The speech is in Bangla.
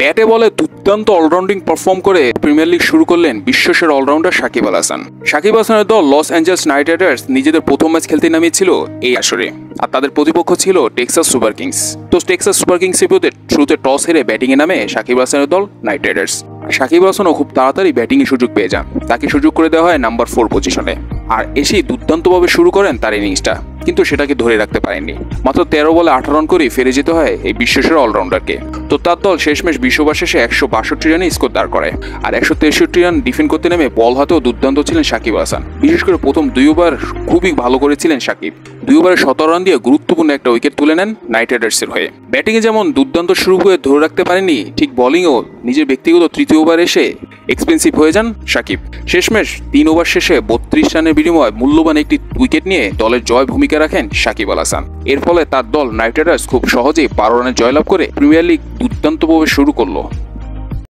ব্যাটে বলে দুর্দান্ত অলরাউন্ডিং পারফর্ম করে প্রিমিয়ার লিগ শুরু করলেন বিশ্বসেরা অলরাউন্ডার সাকিব আল হাসান। সাকিব হাসানের দল লস অ্যাঞ্জেলস নাইট রাইডার্স নিজেদের প্রথম ম্যাচ খেলতে নামিয়েছিল এই আসরে, আর তাদের প্রতিপক্ষ ছিল টেক্সাস সুপার কিংস। তো টেক্সাস সুপার কিংস শুরুতে টস হেরে ব্যাটিংয়ে নামে সাকিব হাসানের দল নাইট রাইডার্স। সাকিব হাসানও খুব তাড়াতাড়ি ব্যাটিংয়ের সুযোগ পেয়ে যান, তাকে সুযোগ করে দেওয়া হয় নাম্বার 4 পজিশনে। আর এসেই দুর্দান্তভাবে শুরু করেন তার ইনিংসটা, কিন্তু সেটাকে ধরে রাখতে পারেননি। মাত্র 13 বলে 8 রান করে ফিরে যেতে হয় এই বিশ্বসেরা অলরাউন্ডারকে। তো তার দল শেষমেশ 20 ওভার শেষে 162 রানে স্কোর দাঁড় করে, আর 163 রান ডিফেন্ড করতে নেমে বল হাতেও দুর্দান্ত ছিলেন সাকিব হাসান। বিশেষ করে প্রথম 2 ওভার খুবই ভালো করেছিলেন সাকিব। 2 ওভারে 17 রান দিয়ে গুরুত্বপূর্ণ একটা উইকেট তুলে নেন নাইট রাইডার্সের হয়ে। ব্যাটিংয়ে যেমন দুর্দান্ত শুরু হয়ে ধরে রাখতে পারেননি, ঠিক বোলিংও নিজের ব্যক্তিগত 3য় ওভারে এসে এক্সপেন্সিভ হয়ে যান সাকিব। শেষমেশ 3 ওভার শেষে 32 রানের বিনিময়ে মূল্যবান একটি উইকেট নিয়ে দলের জয় ভূমিকা রাখেন সাকিব আল হাসান। এর ফলে তার দল নাইট রাইডার্স খুব সহজেই 12 রানে জয়লাভ করে প্রিমিয়ার লিগ দুর্দান্তভাবে শুরু করলো।